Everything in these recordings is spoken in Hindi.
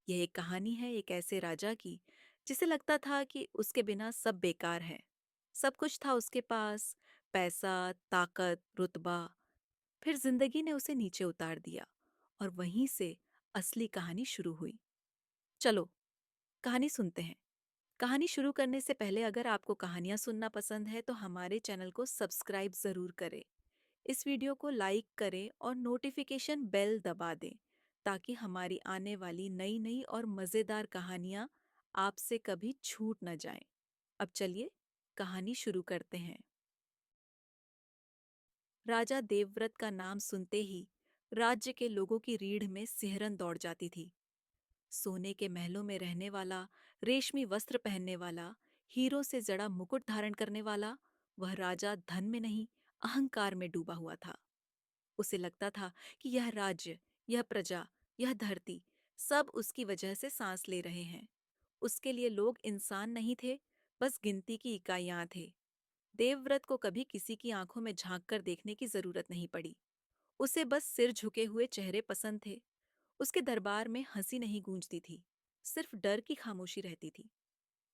यह एक कहानी है एक ऐसे राजा की जिसे लगता था कि उसके बिना सब बेकार है। सब कुछ था उसके पास, पैसा, ताकत, रुतबा। फिर जिंदगी ने उसे नीचे उतार दिया और वहीं से असली कहानी शुरू हुई। चलो, कहानी सुनते हैं। कहानी शुरू करने से पहले अगर आपको कहानियां सुनना पसंद है तो हमारे चैनल को सब्सक्राइब जरूर करें। इस वीडियो को लाइक करें और नोटिफिकेशन बेल दबा दें ताकि हमारी आने वाली नई नई और मज़ेदार कहानियां आपसे कभी छूट न जाएं। अब चलिए कहानी शुरू करते हैं। राजा देवव्रत का नाम सुनते ही राज्य के लोगों की रीढ़ में सिहरन दौड़ जाती थी। सोने के महलों में रहने वाला, रेशमी वस्त्र पहनने वाला, हीरों से जड़ा मुकुट धारण करने वाला, वह राजा धन में नहीं, अहंकार में डूबा हुआ था। उसे लगता था कि यह राज्य, यह प्रजा, यह धरती सब उसकी वजह से सांस ले रहे हैं। उसके लिए लोग इंसान नहीं थे, बस गिनती की इकाइयां थे। देवव्रत को कभी किसी की आंखों में झांक कर देखने की जरूरत नहीं पड़ी। उसे बस सिर झुके हुए चेहरे पसंद थे। उसके दरबार में हंसी नहीं गूंजती थी, सिर्फ डर की खामोशी रहती थी।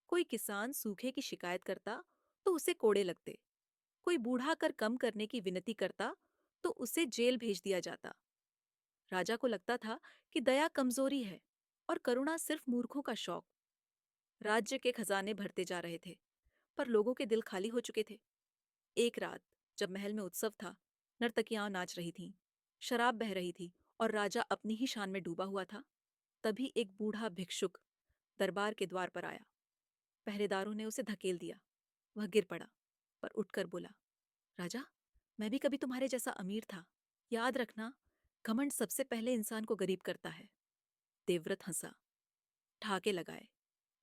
कोई किसान सूखे की शिकायत करता तो उसे कोड़े लगते। कोई बूढ़ा कर कम करने की विनती करता तो उसे जेल भेज दिया जाता। राजा को लगता था कि दया कमजोरी है और करुणा सिर्फ मूर्खों का शौक। राज्य के खजाने भरते जा रहे थे, पर लोगों के दिल खाली हो चुके थे। एक रात, जब महल में उत्सव था, नर्तकियां नाच रही थीं, शराब बह रही थी और राजा अपनी ही शान में डूबा हुआ था, तभी एक बूढ़ा भिक्षुक दरबार के द्वार पर आया। पहरेदारों ने उसे धकेल दिया। वह गिर पड़ा, पर उठकर बोला, राजा, मैं भी कभी तुम्हारे जैसा अमीर था। याद रखना, घमंड सबसे पहले इंसान को गरीब करता है। देवव्रत हंसा, ठहाके लगाए।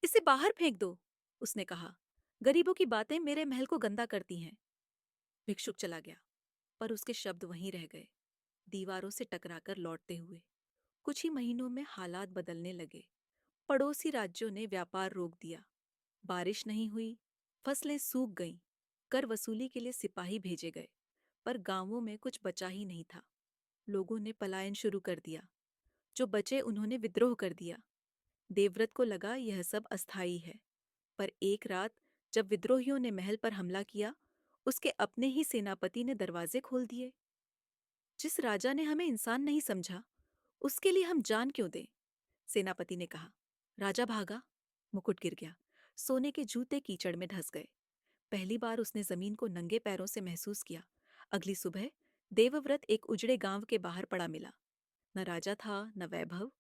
इसे बाहर फेंक दो, उसने कहा। गरीबों की बातें मेरे महल को गंदा करती हैं। भिक्षुक चला गया, पर उसके शब्द वहीं रह गए, दीवारों से टकराकर लौटते हुए। कुछ ही महीनों में हालात बदलने लगे। पड़ोसी राज्यों ने व्यापार रोक दिया, बारिश नहीं हुई, फसलें सूख गईं, कर वसूली के लिए सिपाही भेजे गए, पर गांवों में कुछ बचा ही नहीं था। लोगों ने पलायन शुरू कर दिया। जो बचे उन्होंने विद्रोह कर दिया। देवव्रत को लगा यह सब अस्थायी है, पर एक रात जब विद्रोहियों ने महल पर हमला किया, उसके अपने ही सेनापति ने दरवाजे खोल दिए। जिस राजा ने हमें इंसान नहीं समझा, उसके लिए हम जान क्यों दें? सेनापति ने कहा। राजा भागा, मुकुट गिर गया, सोने के जूते कीचड़ में धंस गए। पहली बार उसने जमीन को नंगे पैरों से महसूस किया। अगली सुबह देवव्रत एक उजड़े गांव के बाहर पड़ा मिला। न राजा था, न वैभव,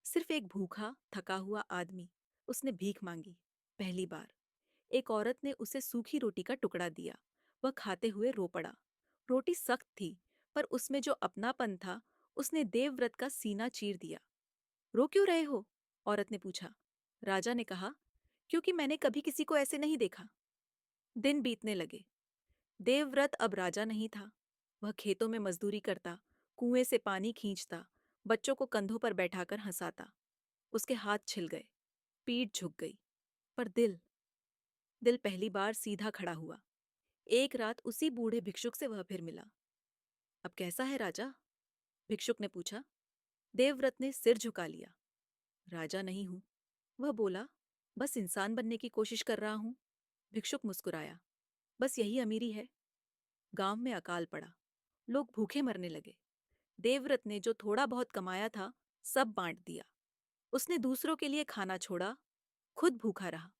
सिर्फ एक भूखा थका हुआ आदमी। उसने भीख मांगी। पहली बार एक औरत ने उसे सूखी रोटी का टुकड़ा दिया। वह खाते हुए रो पड़ा। रोटी सख्त थी, पर उसमें जो अपनापन था, उसने देवव्रत का सीना चीर दिया। रो क्यों रहे हो? औरत ने पूछा। राजा ने कहा, क्योंकि मैंने कभी किसी को ऐसे नहीं देखा। दिन बीतने लगे। देवव्रत अब राजा नहीं था। वह खेतों में मजदूरी करता, कुएं से पानी खींचता, बच्चों को कंधों पर बैठाकर हंसाता। उसके हाथ छिल गए, पीठ झुक गई, पर दिल दिल पहली बार सीधा खड़ा हुआ। एक रात उसी बूढ़े भिक्षुक से वह फिर मिला। अब कैसा है राजा? भिक्षुक ने पूछा। देवव्रत ने सिर झुका लिया। राजा नहीं हूं, वह बोला, बस इंसान बनने की कोशिश कर रहा हूं। भिक्षुक मुस्कुराया। बस यही अमीरी है। गांव में अकाल पड़ा। लोग भूखे मरने लगे। देवव्रत ने जो थोड़ा बहुत कमाया था, सब बांट दिया। उसने दूसरों के लिए खाना छोड़ा, खुद भूखा रहा।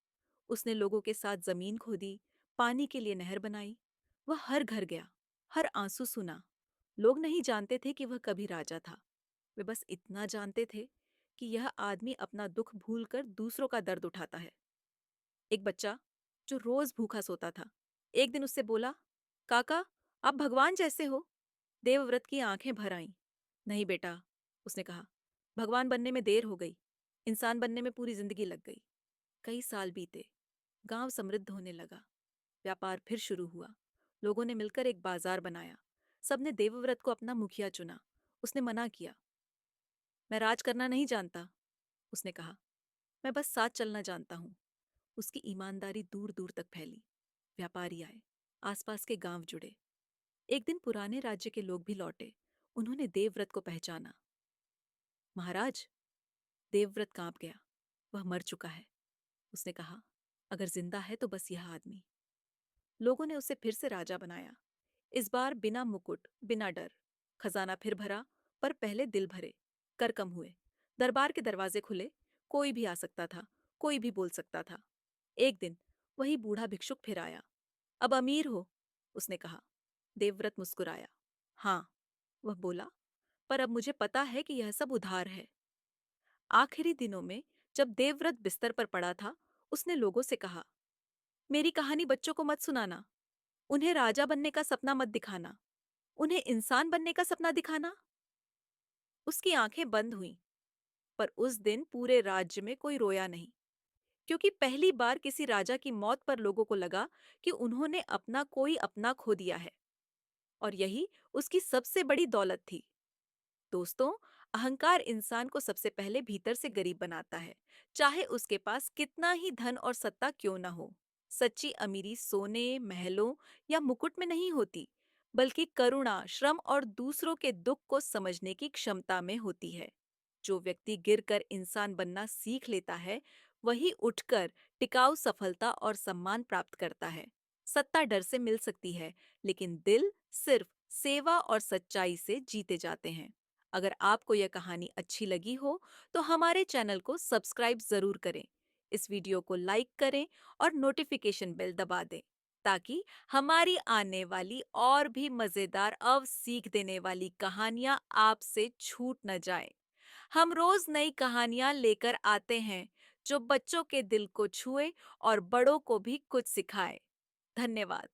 उसने लोगों के साथ जमीन खोदी, पानी के लिए नहर बनाई। वह हर घर गया, हर आंसू सुना। लोग नहीं जानते थे कि वह कभी राजा था। वे बस इतना जानते थे कि यह आदमी अपना दुख भूलकर दूसरों का दर्द उठाता है। एक बच्चा जो रोज भूखा सोता था, एक दिन उससे बोला, काका, आप भगवान जैसे हो। देवव्रत की आंखें भर आईं। नहीं बेटा, उसने कहा, भगवान बनने में देर हो गई, इंसान बनने में पूरी जिंदगी लग गई। कई साल बीते। गांव समृद्ध होने लगा। व्यापार फिर शुरू हुआ। लोगों ने मिलकर एक बाजार बनाया। सबने देवव्रत को अपना मुखिया चुना। उसने मना किया। मैं राज करना नहीं जानता, उसने कहा। मैं बस साथ चलना जानता हूँ। उसकी ईमानदारी दूर दूर तक फैली। व्यापारी आए, आसपास के गांव जुड़े। एक दिन पुराने राज्य के लोग भी लौटे। उन्होंने देवव्रत को पहचाना। महाराज, देवव्रत कांप गया। वह मर चुका है। उसने कहा, अगर जिंदा है तो बस यह आदमी। लोगों ने उसे फिर से राजा बनाया, इस बार बिना मुकुट, बिना डर। खजाना फिर भरा, पर पहले दिल भरे। कर कम हुए। दरबार के दरवाजे खुले। कोई भी आ सकता था, कोई भी बोल सकता था। एक दिन वही बूढ़ा भिक्षुक फिर आया। अब अमीर हो, उसने कहा। देवव्रत मुस्कुराया। हाँ, वह बोला, पर अब मुझे पता है कि यह सब उधार है। आखिरी दिनों में जब देवव्रत बिस्तर पर पड़ा था, उसने लोगों से कहा, मेरी कहानी बच्चों को मत सुनाना। उन्हें राजा बनने का सपना मत दिखाना। उन्हें इंसान बनने का सपना दिखाना। उसकी आंखें बंद हुईं, पर उस दिन पूरे राज्य में कोई रोया नहीं, क्योंकि पहली बार किसी राजा की मौत पर लोगों को लगा कि उन्होंने अपना कोई अपना खो दिया है, और यही उसकी सबसे बड़ी दौलत थी। दोस्तों, अहंकार इंसान को सबसे पहले भीतर से गरीब बनाता है, चाहे उसके पास कितना ही धन और सत्ता क्यों न हो। सच्ची अमीरी सोने, महलों या मुकुट में नहीं होती, बल्कि करुणा, श्रम और दूसरों के दुख को समझने की क्षमता में होती है। जो व्यक्ति गिरकर इंसान बनना सीख लेता है, वही उठकर टिकाऊ सफलता और सम्मान प्राप्त करता है। सत्ता डर से मिल सकती है, लेकिन दिल सिर्फ सेवा और सच्चाई से जीते जाते हैं। अगर आपको यह कहानी अच्छी लगी हो, तो हमारे चैनल को सब्सक्राइब जरूर करें। इस वीडियो को लाइक करें और नोटिफिकेशन बेल दबा दें, ताकि हमारी आने वाली और भी मजेदार अव सीख देने वाली कहानियां आपसे छूट न जाए। हम रोज नई कहानियां लेकर आते हैं, जो बच्चों के दिल को छुए और बड़ों को भी कुछ सिखाए। धन्यवाद।